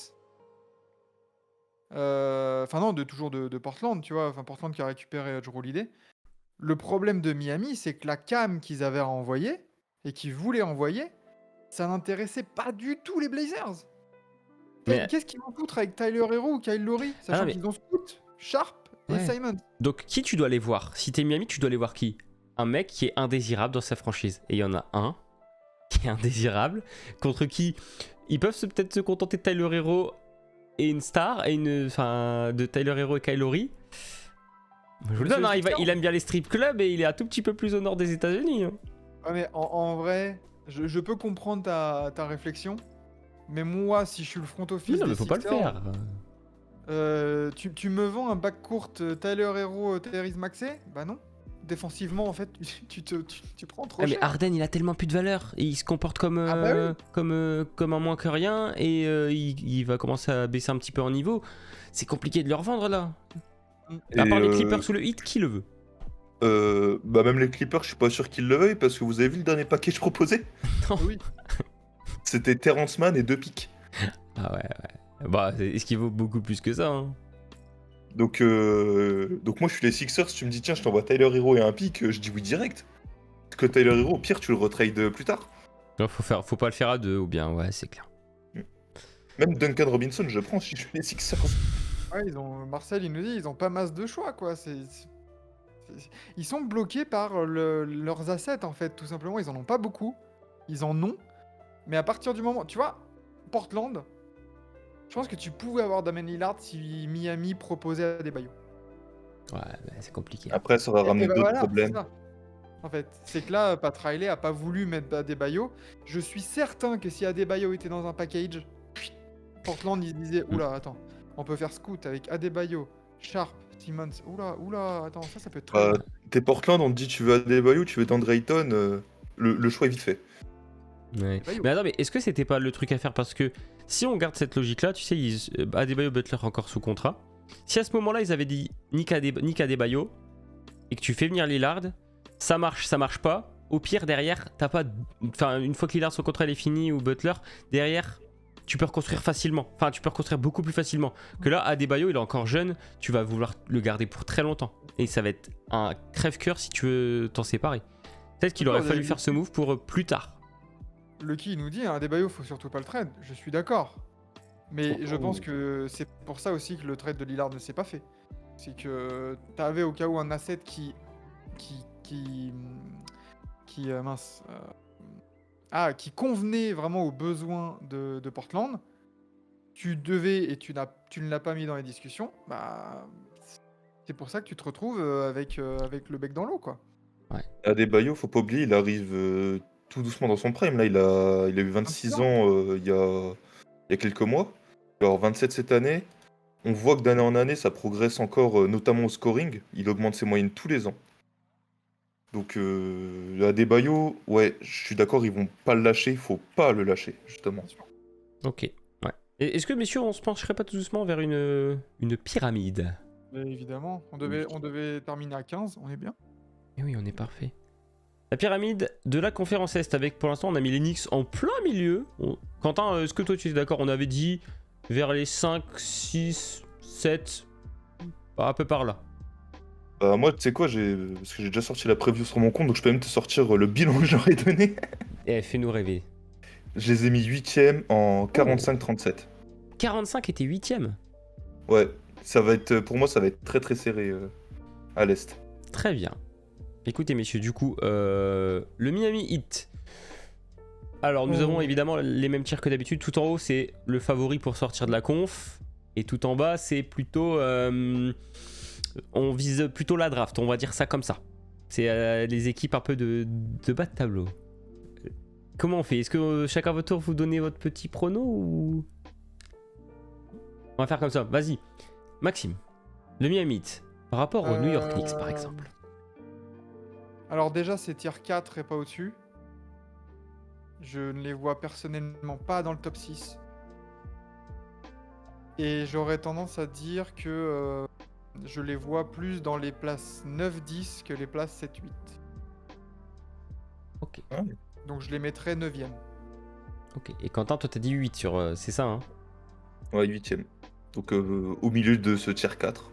Enfin non, toujours de Portland, tu vois. Enfin, Portland qui a récupéré Jrue Holiday. Le problème de Miami, c'est que la cam qu'ils avaient à envoyer, et qu'ils voulaient envoyer, ça n'intéressait pas du tout les Blazers. Mais- Qu'est-ce qu'ils vont foutre avec Tyler Hero ou Kyle Lowry, sachant mais- qu'ils ont Scoot, Sharp et Ouais. Simon. Donc qui tu dois aller voir? Si t'es Miami, tu dois aller voir qui? Un mec qui est indésirable dans sa franchise. Et il y en a un qui est indésirable, contre qui ils peuvent peut-être se contenter de Tyler Hero et une star, de Tyler Hero et Kyle Lowry. Je vous le C'est donne, hein, les il aime bien les strip clubs et il est un tout petit peu plus au nord des États-Unis. Hein. Ouais, mais en vrai, je peux comprendre ta réflexion, mais moi, si je suis le front office Oui, non, des mais faut pas le Sixers, faire. tu me vends un backcourt Tyler Hero, Tyrese Maxey? Bah non. Défensivement, en fait, tu prends trop Ah, mais cher. Harden, il a tellement plus de valeur. Et il se comporte comme, Ah bah oui. comme un moins que rien. Et il va commencer à baisser un petit peu en niveau. C'est compliqué de le revendre là. À Et, part les Clippers sous le hit, qui le veut? bah même les Clippers, je suis pas sûr qu'ils le veuillent parce que vous avez vu le dernier package proposé? Oui. C'était Terrence Mann et 2 pics. Ah ouais. Bah, est-ce qu'il vaut beaucoup plus que ça hein? Donc moi je suis les Sixers, tu me dis tiens je t'envoie Tyler Hero et un pic, je dis oui direct. Parce que Tyler Hero, au pire tu le retrades plus tard. Non, faut pas le faire à deux, ou bien, ouais, c'est clair. Même Duncan Robinson, je prends si je suis les Sixers. Ouais, Marcel, il nous dit, ils ont pas masse de choix, quoi. Ils sont bloqués par leurs assets, en fait, tout simplement. Ils en ont pas beaucoup. Ils en ont. Mais à partir du moment... Tu vois, Portland, je pense que tu pouvais avoir Damian Lillard si Miami proposait Adebayo. Ouais, bah, c'est compliqué. Après ça va Et ramener bah d'autres voilà, c'est problèmes. ça. En fait, c'est que là, Pat Riley a pas voulu mettre Adebayo. Je suis certain que si Adebayo était dans un package, Portland, ils se disaient, oula, attends, on peut faire scout avec Adebayo, Sharp, Simmons. Oula, attends, ça peut être très Bah, bien. t'es Portland, on te dit tu veux Adebayo, tu veux DeAndre Ayton, le choix est vite fait. Ouais. Adebayo. Mais attends, mais est-ce que c'était pas le truc à faire parce que si on garde cette logique-là, tu sais, Adebayo, Butler encore sous contrat. Si à ce moment-là, ils avaient dit Nick Adebayo et que tu fais venir Lillard, ça marche pas. Au pire, derrière, t'as pas. Enfin, une fois que Lillard, son contrat est fini ou Butler, derrière, tu peux reconstruire facilement. Enfin, tu peux reconstruire beaucoup plus facilement. Que là, Adebayo, il est encore jeune, tu vas vouloir le garder pour très longtemps. Et ça va être un crève-cœur si tu veux t'en séparer. Peut-être qu'il aurait fallu faire ce move pour plus tard. Lucky nous dit, Adebayo, faut surtout pas le trade. Je suis d'accord. Mais je pense que c'est pour ça aussi que le trade de Lillard ne s'est pas fait. C'est que t'avais au cas où un asset qui convenait vraiment aux besoins de Portland. Tu devais et tu ne l'as pas mis dans les discussions. Bah, c'est pour ça que tu te retrouves avec le bec dans l'eau, quoi. Adebayo, faut pas oublier, il arrive tout doucement dans son prime. Là, il a eu 26 ans il y a quelques mois. Alors 27 cette année. On voit que d'année en année, ça progresse encore, notamment au scoring. Il augmente ses moyennes tous les ans. Donc Adebayo, ouais, je suis d'accord, ils vont pas le lâcher. Il faut pas le lâcher, justement. Ok, ouais. Et est-ce que, messieurs, on se pencherait pas tout doucement vers une pyramide? Mais évidemment, on devait terminer à 15, on est bien. Et oui, on est parfait. La pyramide de la conférence Est, avec pour l'instant, on a mis les Knicks en plein milieu. Quentin, est-ce que toi tu es d'accord? On avait dit vers les 5, 6, 7, un peu par là. Bah, moi, tu sais quoi, parce que j'ai déjà sorti la preview sur mon compte, donc je peux même te sortir le bilan que j'aurais donné. Eh, fais-nous rêver. Je les ai mis 8ème en 45-37. 45 était 8ème. Ouais, pour moi, ça va être très très serré à l'Est. Très bien. Écoutez, messieurs, du coup, le Miami Heat. Alors, nous avons évidemment les mêmes tirs que d'habitude. Tout en haut, c'est le favori pour sortir de la conf. Et tout en bas, c'est plutôt... on vise plutôt la draft, on va dire ça comme ça. C'est les équipes un peu de bas de tableau. Comment on fait? Est-ce que chacun à votre tour vous donnez votre petit prono ou... On va faire comme ça, vas-y. Maxime, le Miami Heat, par rapport aux New York Knicks par exemple. Alors déjà, c'est tier 4 et pas au-dessus. Je ne les vois personnellement pas dans le top 6. Et j'aurais tendance à dire que je les vois plus dans les places 9-10 que les places 7-8. Ok. Donc je les mettrais 9ème. Ok. Et Quentin, toi t'as dit 8 sur... c'est ça, hein? Ouais, 8ème. Donc au milieu de ce tier 4.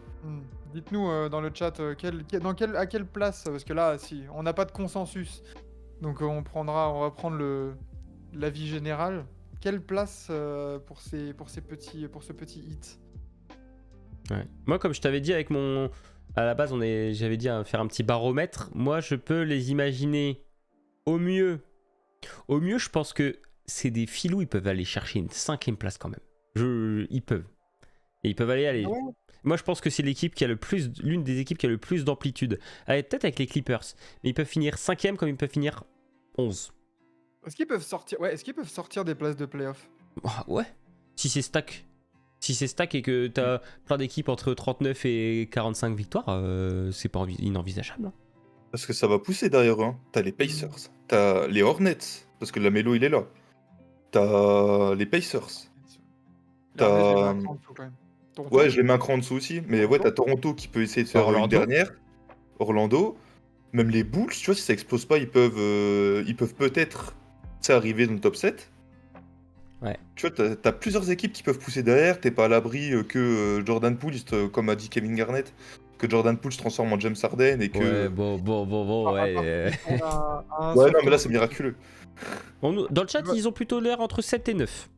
Dites-nous dans le chat à quelle place, parce que là, si on n'a pas de consensus, donc on va prendre l'avis général. Quelle place pour ce petit hit? Ouais. Moi, comme je t'avais dit avec mon... À la base, j'avais dit faire un petit baromètre. Moi, je peux les imaginer au mieux. Au mieux, je pense que c'est des filous, ils peuvent aller chercher une 5ème place quand même. Ils peuvent. Et ils peuvent aller. Ouais. Moi, je pense que c'est l'une des équipes qui a le plus d'amplitude. Peut-être avec les Clippers. Mais ils peuvent finir 5ème comme ils peuvent finir 11. Est-ce qu'ils peuvent sortir des places de playoff? Ouais. Si c'est stack. Si c'est stack et que t'as plein d'équipes entre 39 et 45 victoires, c'est pas inenvisageable. Hein. Parce que ça va pousser derrière eux. Hein. T'as les Pacers, t'as les Hornets, parce que la mélo il est là. T'as les Pacers. T'as... Ouais, je les mets un cran en dessous aussi. Mais ouais, t'as Toronto qui peut essayer de faire une dernière. Orlando. Même les Bulls, tu vois, si ça explose pas, ils peuvent peut-être arriver dans le top 7. Ouais. Tu vois, t'as plusieurs équipes qui peuvent pousser derrière. T'es pas à l'abri que Jordan Poole, comme a dit Kevin Garnett, que Jordan Poole se transforme en James Harden et que... Ouais, bon, ouais. Ouais, non, mais là, c'est miraculeux. Dans le chat, ils ont plutôt l'air entre 7 et 9.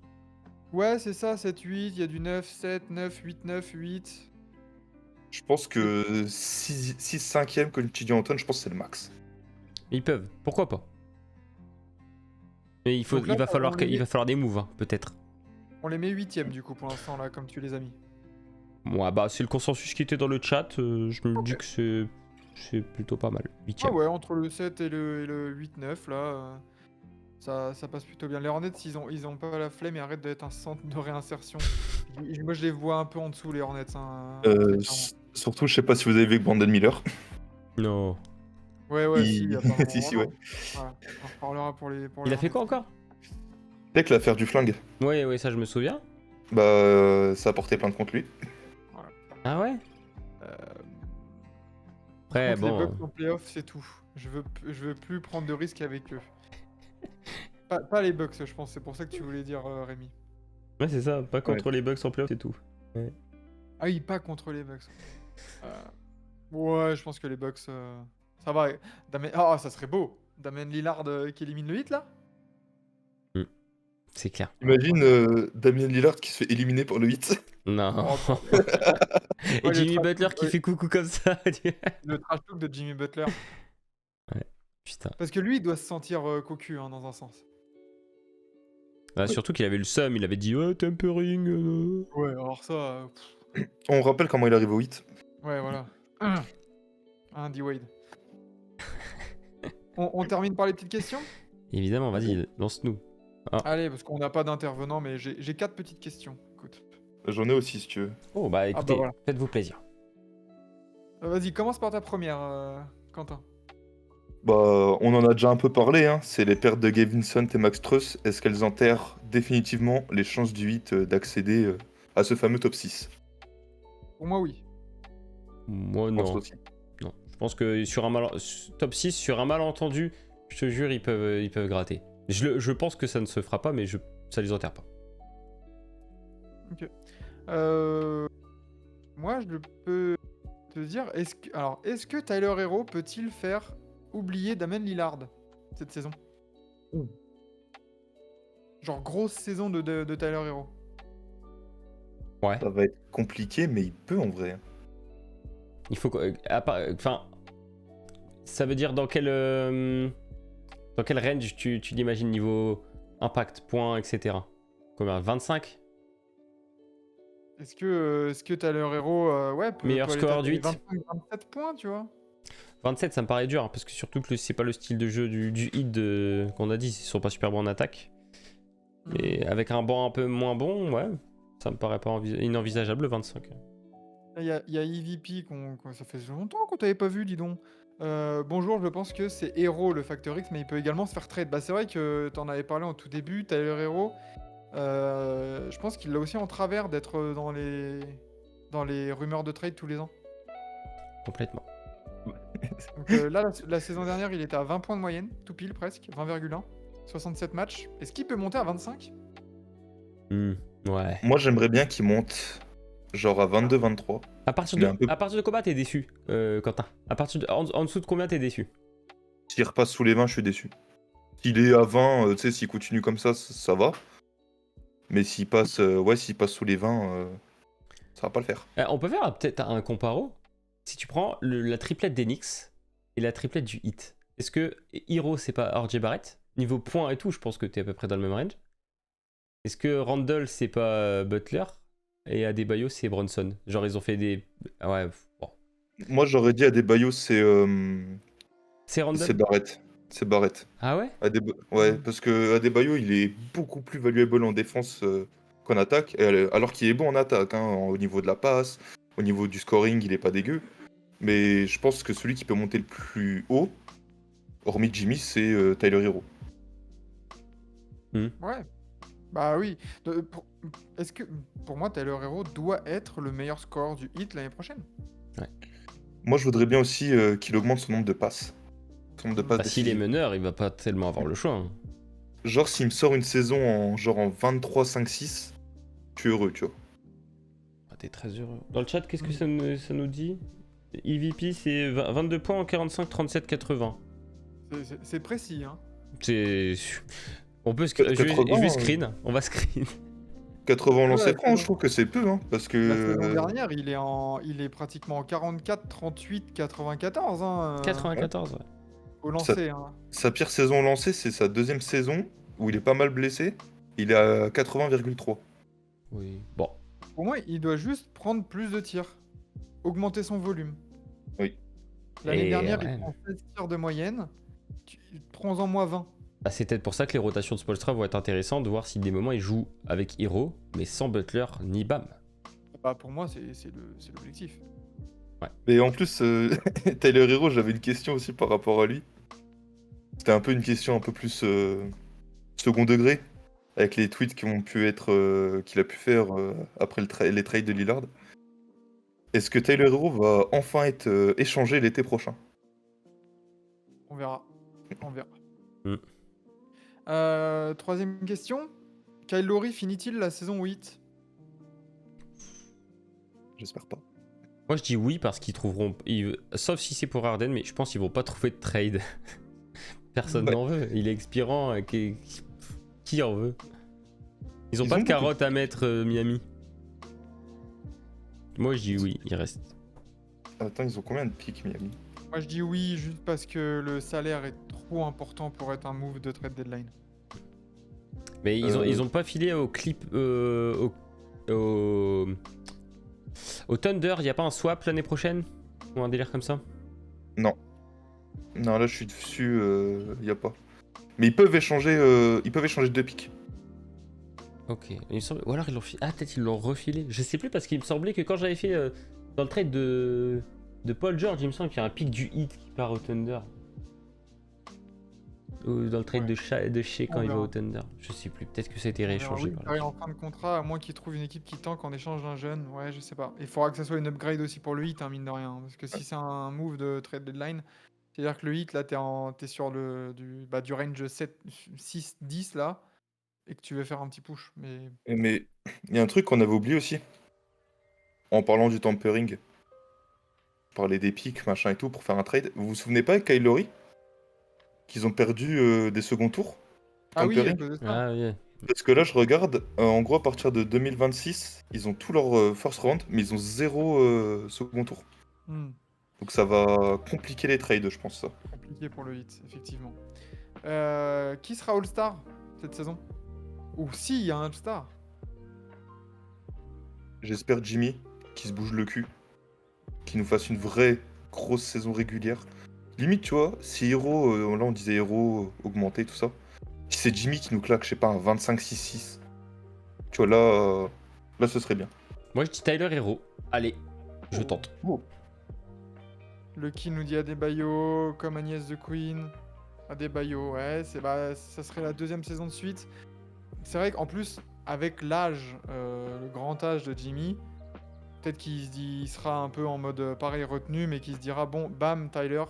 Ouais, c'est ça, 7-8, il y a du 9, 7, 9, 8, 8. Je pense que 6-5ème, comme tu dis Antoine, je pense que c'est le max. Ils peuvent, pourquoi pas. Mais il va falloir des moves, hein, peut-être. On les met 8ème du coup pour l'instant, là, comme tu les as mis. Ouais, bah c'est le consensus qui était dans le chat, je me dis que c'est plutôt pas mal. 8ème. Ah ouais, entre le 7 et le 8-9, là, ça passe plutôt bien. Les Hornets, ils ont pas la flemme et arrêtent d'être un centre de réinsertion. Moi, je les vois un peu en dessous, les Hornets. Hein, surtout, je sais pas si vous avez vu Brandon Miller. Non. Ouais, si, apparemment. si, ouais. Voilà, on en reparlera pour les Il a fait quoi encore? Dès que l'affaire du flingue, Oui, ça je me souviens. ça a porté plainte contre lui. Ah ouais. Euh, Après, contre les bon. Bucks en playoff, c'est tout. Je veux plus prendre de risques avec eux. Pas les Bucks, je pense. C'est pour ça que tu voulais dire, Rémi. Ouais, c'est ça, pas contre les Bucks en playoff, c'est tout. Ah oui, pas contre les Bucks. Ouais, je pense que les Bucks, ça va. Ah, ça serait beau. Damien Lillard qui élimine le hit là. C'est clair. Imagine Damien Lillard qui se fait éliminer pour le 8. Non. Oh, Et Ouais, Jimmy le Butler trash- qui ouais. fait coucou comme ça. Le trash talk de Jimmy Butler. Putain. Parce que lui, il doit se sentir cocu hein, dans un sens. Ah, surtout qu'il avait le seum, il avait dit ouais, tempering. Ouais, alors ça. On rappelle comment il arrive au 8. Ouais, voilà. Un D-Wade. On termine par les petites questions? Évidemment, vas-y, lance-nous. Allez, parce qu'on n'a pas d'intervenant, mais j'ai 4 petites questions. Écoute. J'en ai aussi si tu veux. Oh bah écoutez, voilà. faites-vous plaisir. Vas-y, commence par ta première, Quentin. On en a déjà un peu parlé, hein. C'est les pertes de Gabe Vincent et Max Truss. Est-ce qu'elles enterrent définitivement les chances du 8 d'accéder à ce fameux top 6? Pour moi, oui. Moi Je pense non. aussi. Non. Je pense que sur un top 6, sur un malentendu, je te jure, ils peuvent gratter. Je pense que ça ne se fera pas, mais ça les enterre pas. Moi, je peux te dire, est-ce que Tyler Hero peut-il faire oublier Damien Lillard cette saison? Genre grosse saison de Tyler Hero. Ouais. Ça va être compliqué, mais il peut en vrai. Il faut enfin, ça veut dire dans quel range tu l'imagines niveau impact, points, etc. Combien? 25? Est-ce que Tyler Hero Meilleur peut aller scoreur taper du 8. 25-27 points, tu vois? 27, ça me paraît dur, hein, parce que surtout que c'est pas le style de jeu du hit qu'on a dit, ils sont pas super bons en attaque. Et avec un banc un peu moins bon, ouais, ça me paraît pas inenvisageable le 25. Il y a EVP, ça fait longtemps qu'on t'avait pas vu, dis donc. Bonjour, je pense que c'est Hero le Factor X, mais il peut également se faire trade. Bah, c'est vrai que t'en avais parlé en tout début, Tyler Hero. Je pense qu'il l'a aussi en travers d'être dans les rumeurs de trade tous les ans. Complètement. Donc là, la saison dernière, il était à 20 points de moyenne, tout pile presque, 20,1, 67 matchs. Est-ce qu'il peut monter à 25? Ouais. Moi, j'aimerais bien qu'il monte genre à 22-23. À partir de combien t'es déçu, Quentin? En dessous de combien t'es déçu? S'il repasse sous les 20, je suis déçu. S'il est à 20, tu sais, s'il continue comme ça va. Mais s'il passe sous les 20, ça va pas le faire. On peut faire peut-être un comparo. Si tu prends la triplette d'Enix et la triplette du Hit, est-ce que Hero c'est pas RJ Barrett? Niveau points et tout, je pense que t'es à peu près dans le même range. Est-ce que Randall c'est pas Butler? Et Adebayo c'est Bronson? Genre ils ont fait des... Ouais, bon. Moi, j'aurais dit Adebayo, C'est Randall? c'est Barrett. C'est Barrett. Ah ouais? Ouais, parce que Adebayo, il est beaucoup plus valuable en défense qu'en attaque, alors qu'il est bon en attaque, hein, au niveau de la passe, au niveau du scoring, il est pas dégueu. Mais je pense que celui qui peut monter le plus haut, hormis Jimmy, c'est Tyler Hero. Ouais. Bah oui. Est-ce que pour moi, Tyler Hero doit être le meilleur scoreur du hit l'année prochaine? Moi, je voudrais bien aussi qu'il augmente son nombre de passes. Son nombre de passes Bah, s'il est décisives. meneur, il va pas tellement avoir le choix. Hein. Genre, s'il me sort une saison en 23-5-6, je suis heureux, tu vois. Ah, t'es très heureux. Dans le chat, qu'est-ce que ça nous dit? EVP, c'est 22 points en 45, 37, 80. C'est précis, hein. C'est... On peut... Peut-être Je 80, vais screen. On va screen. 80 lancers Ouais, francs, je trouve que c'est peu, hein, parce que... La saison dernière, il est pratiquement en 44, 38, 94, hein. 94, ouais. Au lancer, hein. Sa pire saison lancée, c'est sa deuxième saison, où il est pas mal blessé. Il est à 80,3. Oui. Bon. Pour moi, il doit juste prendre plus de tirs. Augmenter son volume. Oui. L'année Et dernière, ouais. il prend 16 tirs de moyenne. Prends-en moi 20. Bah, c'est peut-être pour ça que les rotations de Spoelstra vont être intéressantes, de voir si des moments il joue avec Hero, mais sans Butler ni Bam. Bah, pour moi, c'est l'objectif. Mais en plus, Tyler Hero, j'avais une question aussi par rapport à lui. C'était un peu une question un peu plus second degré. avec les tweets qui ont pu être qu'il a pu faire après les trades de Lillard. Est-ce que Tyler Hero va enfin être échangé l'été prochain? On verra. On verra. Mm. Troisième question. Kyle Lowry finit-il la saison 8? J'espère pas. Moi je dis oui parce qu'ils trouveront. Sauf si c'est pour Harden, mais je pense qu'ils vont pas trouver de trade. Personne Ouais. n'en veut. Il est expirant. Qui en veut? Ils ont Ils pas ont de beaucoup carotte à mettre Miami. Moi je dis oui, il reste. Attends, ils ont combien de pics Miami? Moi, je dis oui, juste parce que le salaire est trop important pour être un move de trade deadline. Mais ils ont pas filé au clip. Au Thunder, y a pas un swap l'année prochaine? Ou un délire comme ça? Non. Non, là je suis dessus, y a pas. Mais ils peuvent échanger 2 pics. Ok. Il me semble... Ou alors ils l'ont filé. Ah, peut-être ils l'ont refilé. Je sais plus parce qu'il me semblait que quand j'avais fait dans le trade de Paul George, il me semble qu'il y a un pic du hit qui part au Thunder. Ou dans le trade Ouais. de Shea quand On il va verra. au Thunder. Je sais plus. Peut-être que ça a été On verra. rééchangé. Oui, par Kyrie la en fin de contrat, à moins qu'il trouve une équipe qui tank en échange d'un jeune. Ouais, je sais pas. Il faudra que ça soit une upgrade aussi pour le hit, hein, mine de rien. Parce que si c'est un move de trade deadline, c'est-à-dire que le hit, là, t'es sur du range 7, 6, 10, là, et que tu veux faire un petit push. Mais Mais il y a un truc qu'on avait oublié aussi. En parlant du tampering. Parler des pics, machin et tout, pour faire un trade. Vous vous souvenez pas avec Kyle Lowry? Qu'ils ont perdu des seconds tours? ah oui, à Tampering? cause de ça. Ah oui. Parce que là, je regarde, en gros, à partir de 2026, ils ont tout leur first round, mais ils ont 0 second tour. Hmm, Donc ça va compliquer les trades, je pense, ça. compliqué pour le hit, effectivement. Qui sera All-Star cette saison? Ou s'il y a un All-Star? J'espère Jimmy, qui se bouge le cul, qui nous fasse une vraie grosse saison régulière. Limite, tu vois, si Hero, là on disait Hero augmenté, tout ça. Si c'est Jimmy qui nous claque, je sais pas, un 25-6-6. Tu vois, là, ce serait bien. Moi je dis Tyler Hero. Allez, je tente. Le qui nous dit Adebayo, comme Agnès de Queen. Adebayo, ouais, ça serait la deuxième saison de suite. C'est vrai qu'en plus, avec l'âge, le grand âge de Jimmy, peut-être il sera un peu en mode pareil retenu, mais qu'il se dira bon, bam, Tyler,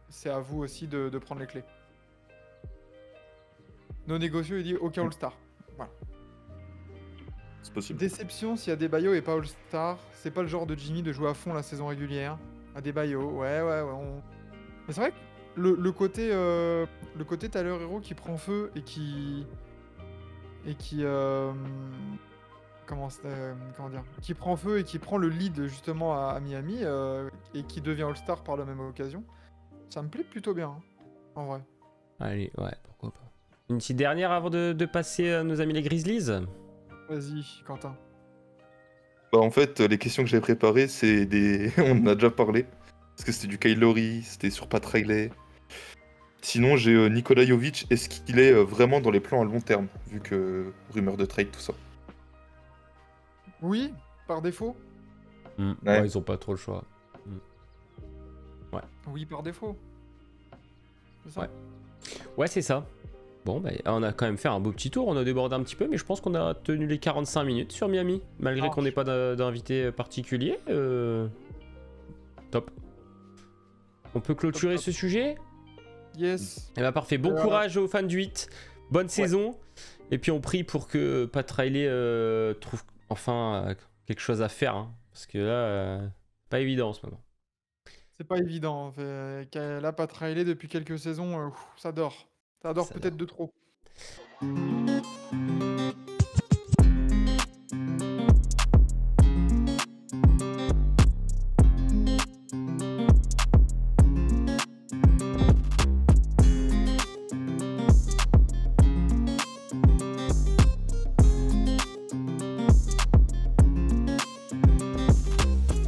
c'est à vous aussi de prendre les clés. Nos négociaux, il dit aucun All-Star. Voilà. C'est possible. Déception si Adebayo est pas All-Star. C'est pas le genre de Jimmy de jouer à fond la saison régulière. Adebayo, ouais. Mais c'est vrai que le côté Tyler Hero qui prend feu et qui comment dire, qui prend feu et qui prend le lead justement à Miami et qui devient All-Star par la même occasion. Ça me plaît plutôt bien, hein, en vrai. Allez, ouais, pourquoi pas. Une petite dernière avant de passer à nos amis les Grizzlies. Vas-y, Quentin. Bah, en fait, les questions que j'ai préparées, c'est des. On en a déjà parlé. Parce que c'était du Kyle Lowry, c'était sur Pat Riley. Sinon, j'ai Nikola Jovic. Est-ce qu'il est vraiment dans les plans à long terme, vu que rumeur de trade, tout ça? Oui, par défaut. Ouais, Ouais. ils ont pas trop le choix. Oui, par défaut. C'est ça. Ouais. Ouais, c'est ça. Bon, bah, on a quand même fait un beau petit tour. On a débordé un petit peu, mais je pense qu'on a tenu les 45 minutes sur Miami, malgré qu'on n'ait pas d'invité particulier. Top. On peut clôturer Top. ce sujet? Yes. Eh bah parfait. Bon courage aux fans du 8. Bonne saison. Et puis on prie pour que Pat Riley trouve enfin quelque chose à faire, hein, parce que là, pas évident en ce moment. C'est pas évident. Là, Pat Riley, depuis quelques saisons, ça dort. Ça dort Ça peut-être dort. de trop.